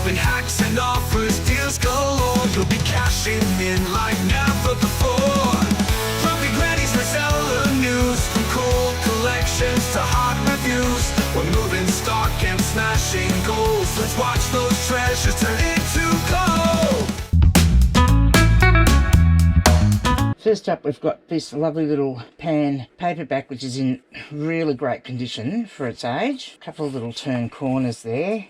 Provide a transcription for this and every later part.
shopping hacks and offers, deals galore. You'll be cashing in like never before. Grumpy Granny's reseller news, from cool collections to hot reviews. We're moving stock and smashing goals. Let's watch those treasures turn into gold. First up, we've got this lovely little pan paperback, which is in really great condition for its age. A couple of little turn corners there.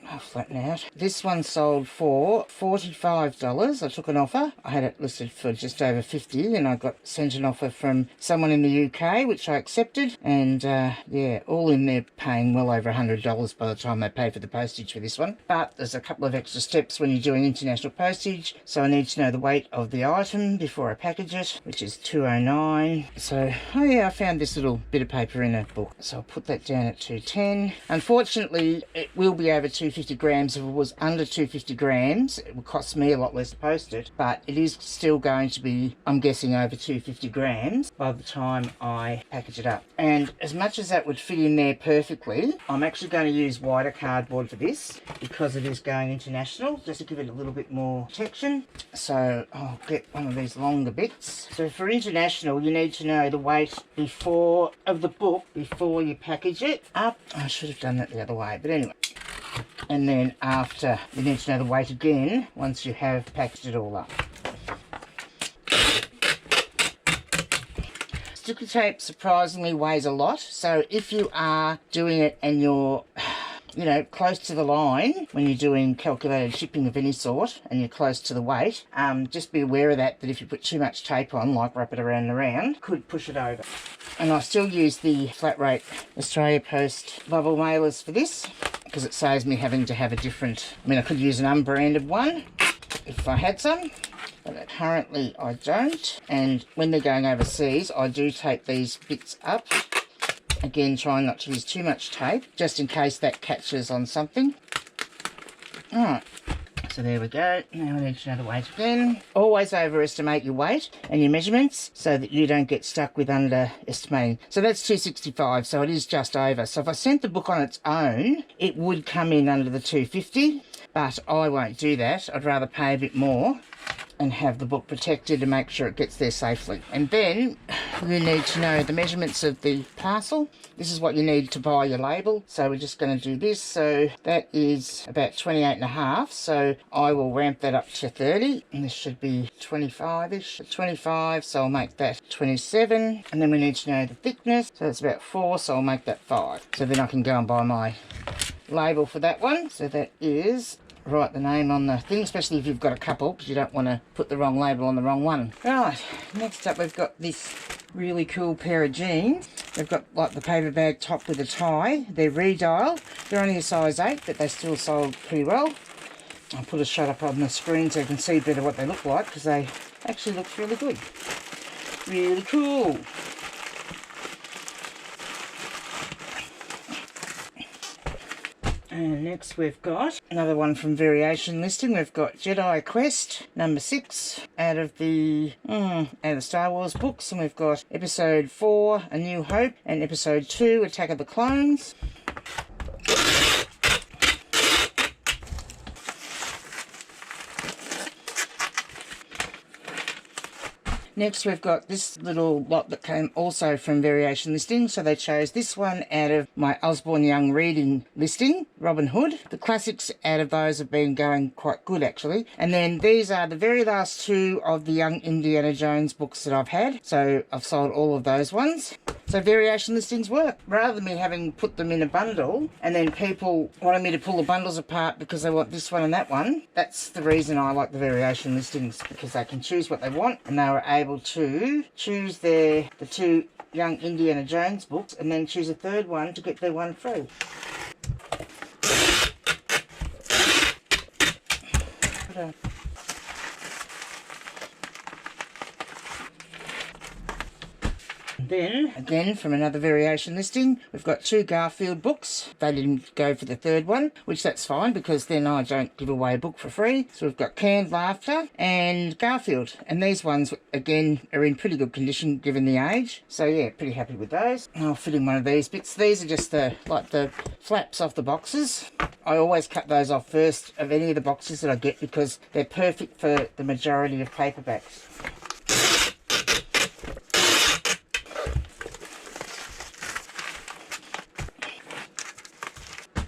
I'll flatten out. This one sold for $45. I took an offer. I had it listed for just over $50, and I got sent an offer from someone in the UK, which I accepted. And yeah, all in there paying well over $100 by the time they pay for the postage for this one. But there's a couple of extra steps when you're doing international postage. So I need to know the weight of the item before I package it, which is 209. So, oh yeah, I found this little bit of paper in a book. So I'll put that down at 210. Unfortunately, it will be over 250 grams. If it was under 250 grams, it would cost me a lot less to post it, but it is still going to be, I'm guessing, over 250 grams by the time I package it up. And as much as that would fit in there perfectly, I'm actually going to use wider cardboard for this because it is going international, just to give it a little bit more protection. So I'll get one of these longer bits. So for international, you need to know the weight of the book before you package it up. I should have done that the other way, but anyway. And then after, you need to know the weight again once you have packaged it all up. Sticky tape surprisingly weighs a lot, so if you are doing it and you're close to the line when you're doing calculated shipping of any sort and you're close to the weight, just be aware of that if you put too much tape on, like wrap it around and around, could push it over. And I still use the flat rate Australia Post bubble mailers for this because it saves me having to have a different, I could use an unbranded one if I had some, but currently I don't. And when they're going overseas, I do tape these bits up. Again, trying not to use too much tape, just in case that catches on something. Alright, so there we go. Now I need to know the weight again. Always overestimate your weight and your measurements so that you don't get stuck with underestimating. So that's 265, so it is just over. So if I sent the book on its own, it would come in under the 250, but I won't do that. I'd rather pay a bit more and have the book protected to make sure it gets there safely. And then you need to know the measurements of the parcel. This is what you need to buy your label. So we're just going to do this. So that is about 28.5. So I will ramp that up to 30. And this should be 25-ish. 25, so I'll make that 27. And then we need to know the thickness. So that's about 4, so I'll make that 5. So then I can go and buy my label for that one. So that is, write the name on the thing, especially if you've got a couple, because you don't want to put the wrong label on the wrong one. Right, next up we've got this really cool pair of jeans. They've got like the paper bag top with a tie. They're redial. They're only a size 8, but they still sold pretty well. I'll put a shot up on the screen so you can see better what they look like, because they actually look really good. Really cool. And next we've got another one from Variation Listing. We've got Jedi Quest number 6 out of the Star Wars books, and we've got episode 4, A New Hope, and episode 2, Attack of the Clones. Next we've got this little lot that came also from Variation Listing. So they chose this one out of my Osborne Young reading listing, Robin Hood. The classics out of those have been going quite good actually. And then these are the very last 2 of the Young Indiana Jones books that I've had. So I've sold all of those ones. So Variation Listings work. Rather than me having put them in a bundle and then people wanting me to pull the bundles apart because they want this one and that one, that's the reason I like the Variation Listings, because they can choose what they want and they were able to choose the 2 Young Indiana Jones books and then choose a third one to get their one free. Then, again, from another variation listing, we've got 2 Garfield books. They didn't go for the third one, which that's fine because then I don't give away a book for free. So we've got Canned Laughter and Garfield. And these ones, again, are in pretty good condition given the age. So yeah, pretty happy with those. I'll fit in one of these bits. These are just the flaps off the boxes. I always cut those off first of any of the boxes that I get because they're perfect for the majority of paperbacks.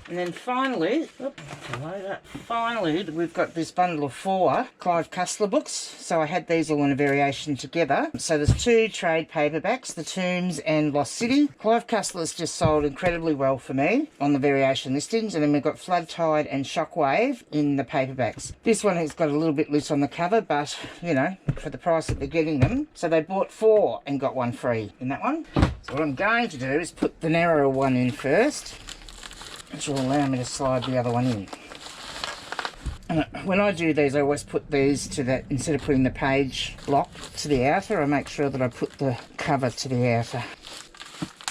And then finally, we've got this bundle of 4 Clive Cussler books. So I had these all in a variation together. So there's 2 trade paperbacks, The Tombs and Lost City. Clive Cussler's just sold incredibly well for me on the variation listings. And then we've got Flood Tide and Shockwave in the paperbacks. This one has got a little bit loose on the cover, but, you know, for the price that they're getting them. So they bought 4 and got 1 free in that one. So what I'm going to do is put the narrower one in first, which will allow me to slide the other one in. And when I do these, I always put these to the, instead of putting the page block to the outer, I make sure that I put the cover to the outer.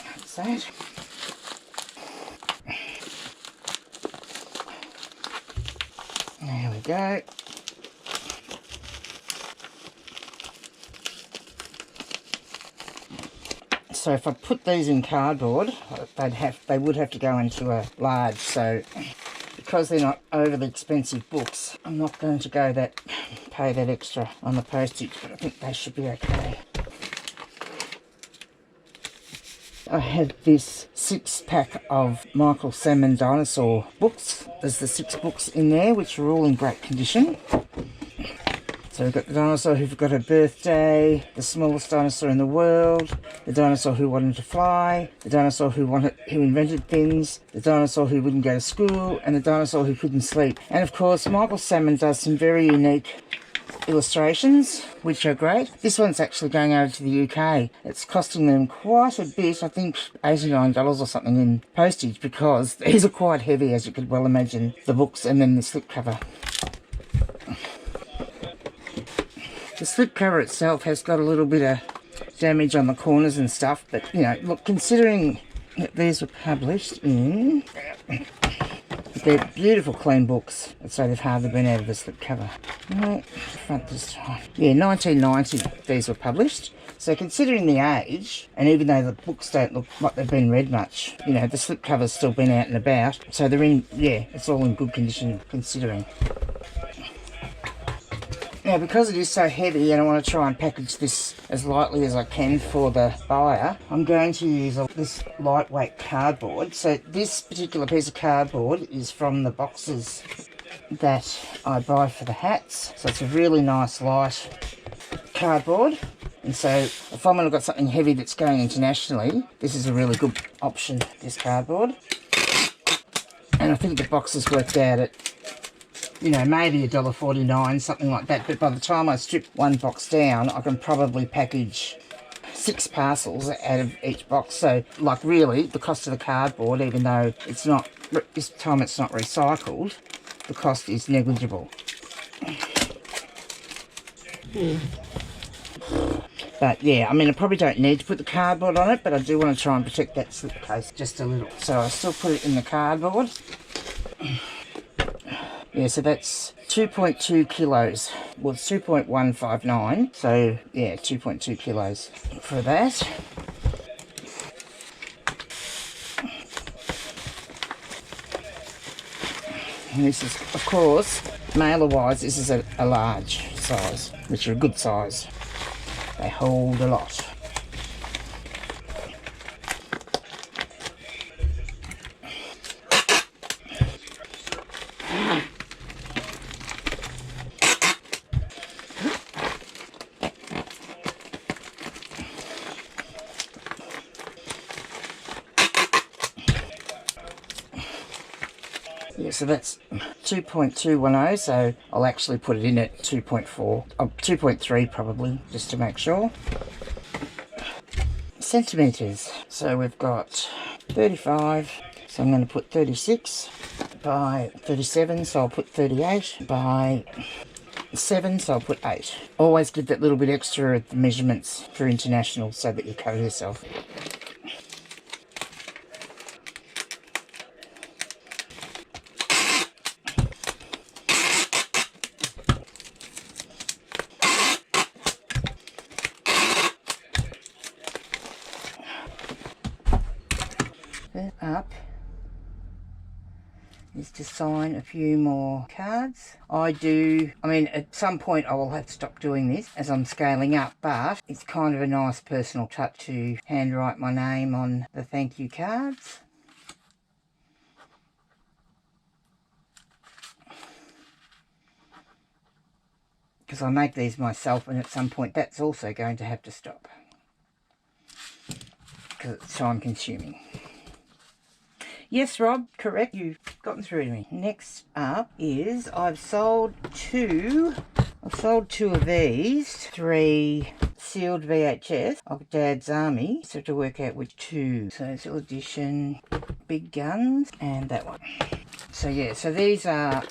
That's that. There we go. So if I put these in cardboard, they would have to go into a large. So because they're not overly expensive books, I'm not going to pay that extra on the postage, but I think they should be okay. I had this 6-pack of Michael Salmon dinosaur books. There's the 6 books in there, which are all in great condition. So we've got the dinosaur who forgot her birthday, the smallest dinosaur in the world, the dinosaur who wanted to fly, the dinosaur who invented things, the dinosaur who wouldn't go to school, and the dinosaur who couldn't sleep. And of course, Michael Salmon does some very unique illustrations, which are great. This one's actually going over to the UK. It's costing them quite a bit, I think $89 or something in postage, because these are quite heavy, as you could well imagine, the books and then the slipcover. The slipcover itself has got a little bit of damage on the corners and stuff, but, you know, look, considering that these were published in... They're beautiful, clean books. I'd say they've hardly been out of the slipcover. No, front this time. Yeah, 1990 these were published. So considering the age, and even though the books don't look like they've been read much, you know, the slipcover's still been out and about. So they're in, yeah, it's all in good condition considering. Now, because it is so heavy and I want to try and package this as lightly as I can for the buyer, I'm going to use this lightweight cardboard. So this particular piece of cardboard is from the boxes that I buy for the hats. So it's a really nice light cardboard. And so if I'm going to got something heavy that's going internationally, this is a really good option, this cardboard. And I think the boxes worked out at, you know, maybe $1.49, something like that. But by the time I strip one box down, I can probably package 6 parcels out of each box. So, like, really, the cost of the cardboard, even though it's not, this time it's not recycled, the cost is negligible. But yeah, I mean, I probably don't need to put the cardboard on it, but I do want to try and protect that slipcase just a little. So I still put it in the cardboard. Yeah, so that's 2.2 kilos. Well, it's 2.159. So, yeah, 2.2 kilos for that. And this is, of course, mailer-wise, this is a large size, which are a good size. They hold a lot. Yeah, so that's 2.210, so I'll actually put it in at 2.4, 2.3 probably, just to make sure. Centimetres, so we've got 35, so I'm going to put 36 by 37, so I'll put 38 by 7, so I'll put 8. Always give that little bit extra at the measurements for international so that you cover yourself. Up is to sign a few more cards. I mean at some point I will have to stop doing this as I'm scaling up, but it's kind of a nice personal touch to handwrite my name on the thank you cards. Because I make these myself, and at some point that's also going to have to stop because it's time consuming. Yes, Rob, correct. You've gotten through to me. Next up is I've sold two of these, 3 sealed VHS of Dad's Army. So to work out which 2. So Seal Edition, Big Guns, and that one. So yeah, so these are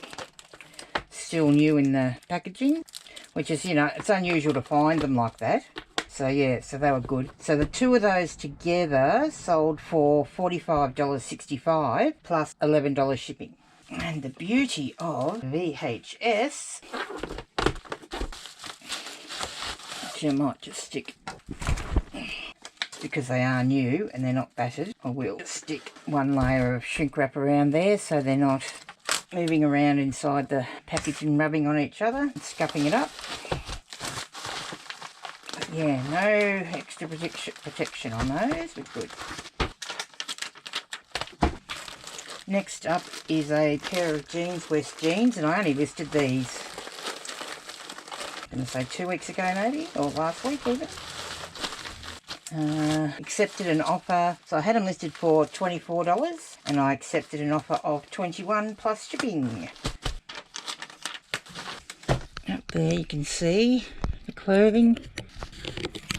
still new in the packaging, which is, you know, it's unusual to find them like that. So yeah, so they were good. So the 2 of those together sold for $45.65 plus $11 shipping. And the beauty of VHS, which I might just stick, because they are new and they're not battered, I will stick 1 layer of shrink wrap around there so they're not moving around inside the package and rubbing on each other and scuffing it up. Yeah, no extra protection on those, but good. Next up is a pair of jeans, West jeans, and I only listed these, I'm going to say 2 weeks ago maybe, or last week even. Accepted an offer, so I had them listed for $24 and I accepted an offer of $21 plus shipping. Up there you can see the clothing.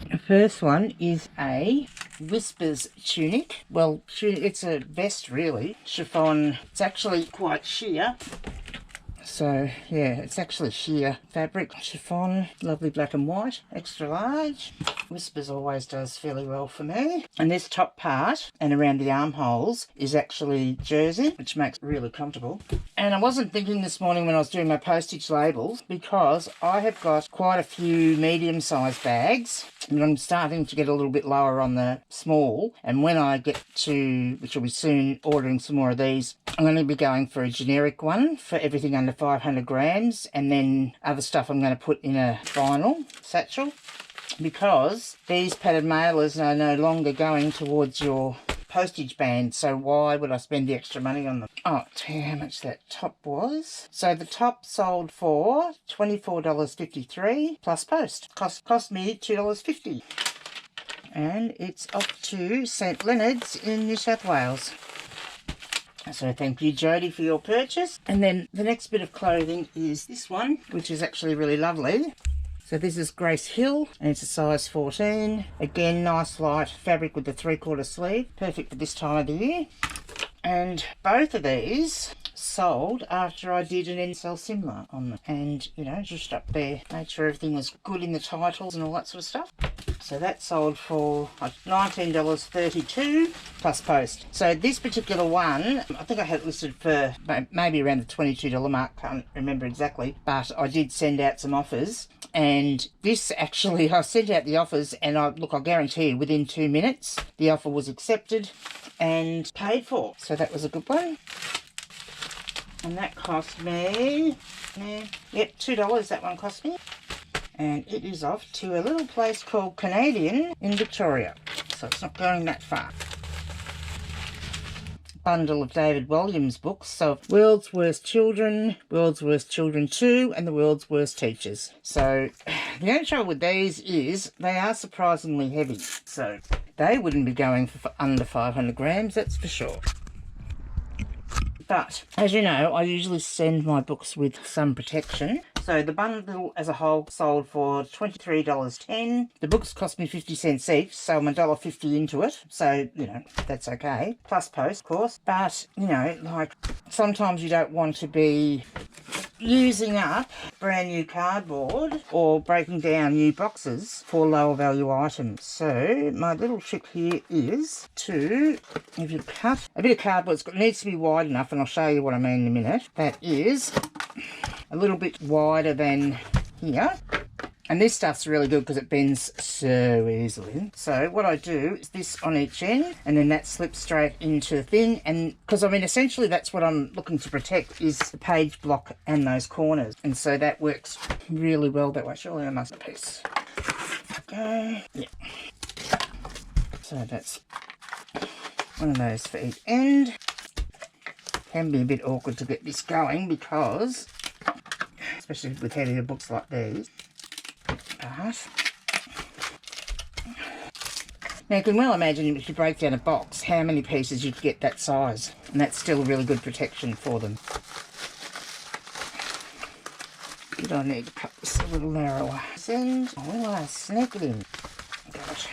The first one is a Whispers tunic. Well, it's a vest really, chiffon. It's actually quite sheer. So yeah, it's actually sheer fabric, chiffon, lovely black and white, extra large. Whispers always does fairly well for me. And this top part and around the armholes is actually jersey, which makes it really comfortable. And I wasn't thinking this morning when I was doing my postage labels, because I have got quite a few medium-sized bags, and I'm starting to get a little bit lower on the small. And when I get to, which will be soon, ordering some more of these, I'm going to be going for a generic one for everything under 500 grams, and then other stuff I'm going to put in a vinyl satchel, because these padded mailers are no longer going towards your postage band, so why would I spend the extra money on them? Oh, I'll tell you how much that top was. So the top sold for $24.53 plus post. Cost me $2.50. And it's off to St Leonard's in New South Wales. So thank you, Jodie, for your purchase. And then the next bit of clothing is this one, which is actually really lovely. So this is Grace Hill, and it's a size 14. Again, nice light fabric with the 3/4 sleeve. Perfect for this time of the year. And both of these sold after I did an NSL similar on them. And, you know, just up there, made sure everything was good in the titles and all that sort of stuff. So that sold for $19.32 plus post. So this particular one, I think I had it listed for maybe around the $22 mark, can't remember exactly, but I did send out some offers. And this actually, I sent out the offers, and I'll guarantee you within 2 minutes the offer was accepted and paid for. So that was a good one. And that cost me, yep, $2 that one cost me. And it is off to a little place called Canadian in Victoria. So it's not going that far. Bundle of David Williams books. So World's Worst Children, World's Worst Children 2, and The World's Worst Teachers. So the only trouble with these is they are surprisingly heavy. So they wouldn't be going for under 500 grams, that's for sure. But as you know, I usually send my books with some protection. So the bundle as a whole sold for $23.10. The books cost me 50 cents each, so I'm $1.50 into it. So, you know, that's okay. Plus post, of course. But, you know, like, sometimes you don't want to be using up brand new cardboard or breaking down new boxes for lower value items. So my little trick here is to, if you cut a bit of cardboard, it needs to be wide enough, and I'll show you what I mean in a minute. That is a little bit wider than here. And this stuff's really good because it bends so easily. So what I do is this on each end, and then that slips straight into the thing. And because I mean, essentially that's what I'm looking to protect, is the page block and those corners. And so that works really well that way. Surely I must have a piece. Okay. Yeah. So that's one of those for each end. Can be a bit awkward to get this going because, especially with heavier books like these. Now you can well imagine if you break down a box how many pieces you could get that size, and that's still a really good protection for them. Did I need to cut this a little narrower? And I sneak it in. Gosh.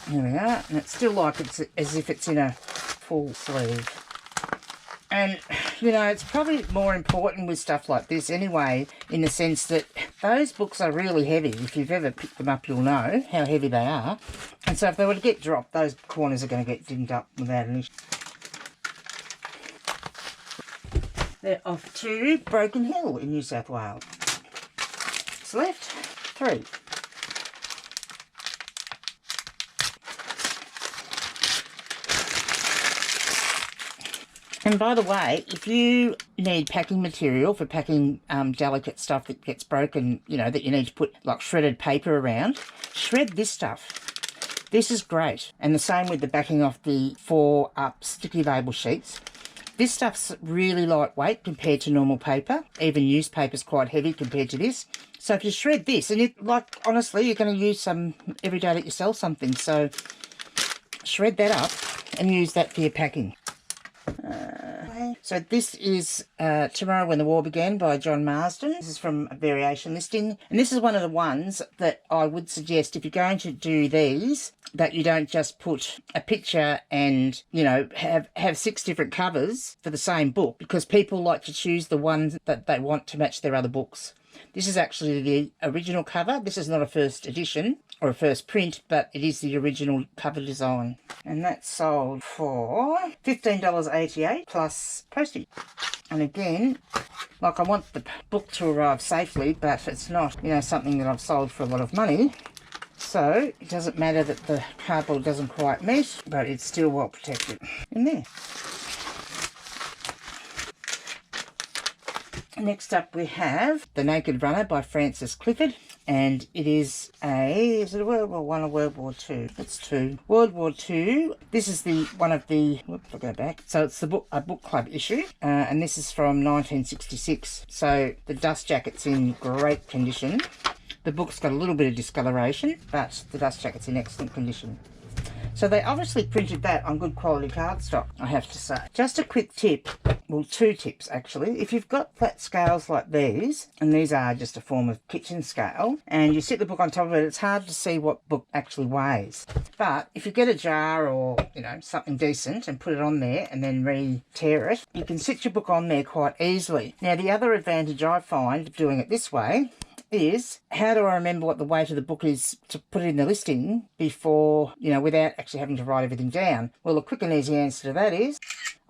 There we are, and it's still like it's as if it's in a full sleeve. And, you know, it's probably more important with stuff like this anyway, in the sense that those books are really heavy. If you've ever picked them up, you'll know how heavy they are. And so if they were to get dropped, those corners are going to get dinged up without an issue. They're off to Broken Hill in New South Wales. What's left? 3. And by the way, if you need packing material for packing delicate stuff that gets broken, you know, that you need to put like shredded paper around, shred this stuff. This is great. And the same with the backing off the 4-up sticky label sheets. This stuff's really lightweight compared to normal paper. Even newspaper's quite heavy compared to this. So if you shred this, and you, like, honestly, you're going to use some every day that you sell something. So shred that up and use that for your packing. So this is Tomorrow When the War Began by John Marsden. This is from a variation listing. And this is one of the ones that I would suggest if you're going to do these, that you don't just put a picture and, you know, have 6 different covers for the same book, because people like to choose the ones that they want to match their other books. This is actually the original cover. This is not a first edition or a first print, but it is the original cover design. And that's sold for $15.88 plus postage. And again, like, I want the book to arrive safely, but it's not, you know, something that I've sold for a lot of money. So it doesn't matter that the cardboard doesn't quite meet, but it's still well protected in there. Next up we have The Naked Runner by Frances Clifford, and it is is it a World War I or World War II? It's 2. World War II. This is one of the, whoops, I'll go back. So it's a book club issue, and this is from 1966. So the dust jacket's in great condition. The book's got a little bit of discoloration, but the dust jacket's in excellent condition. So they obviously printed that on good quality cardstock, I have to say. Just a quick tip, well, 2 tips actually. If you've got flat scales like these, and these are just a form of kitchen scale, and you sit the book on top of it, it's hard to see what book actually weighs. But if you get a jar or, you know, something decent and put it on there and then re-tear it, you can sit your book on there quite easily. Now, the other advantage I find of doing it this way is, how do I remember what the weight of the book is to put it in the listing before, you know, without actually having to write everything down? Well, the quick and easy answer to that is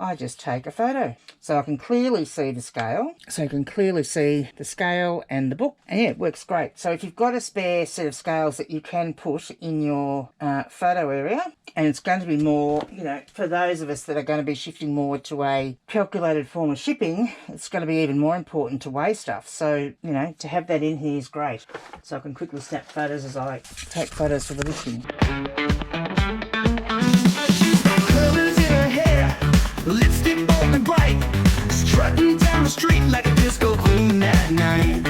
I just take a photo. So I can clearly see the scale. So you can clearly see the scale and the book. And yeah, it works great. So if you've got a spare set of scales that you can put in your photo area, and it's going to be more, you know, for those of us that are going to be shifting more to a calculated form of shipping, it's going to be even more important to weigh stuff. So, you know, to have that in here is great. So I can quickly snap photos as I take photos for the listing. Colors in her hair, lipstick bold and bright, strutting down the street like a disco queen that night.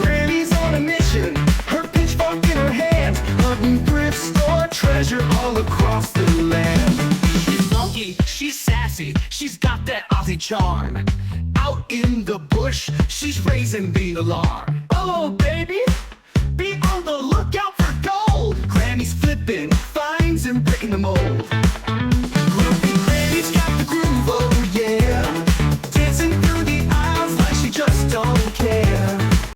Granny's on a mission, her pitchfork in her hand, hunting thrift store treasure all across the land. She's funky, she's sassy, she's got that Aussie charm. Out in the bush, she's raising the alarm. Oh baby, be on the lookout for gold. Granny's flipping finds and breaking the mold.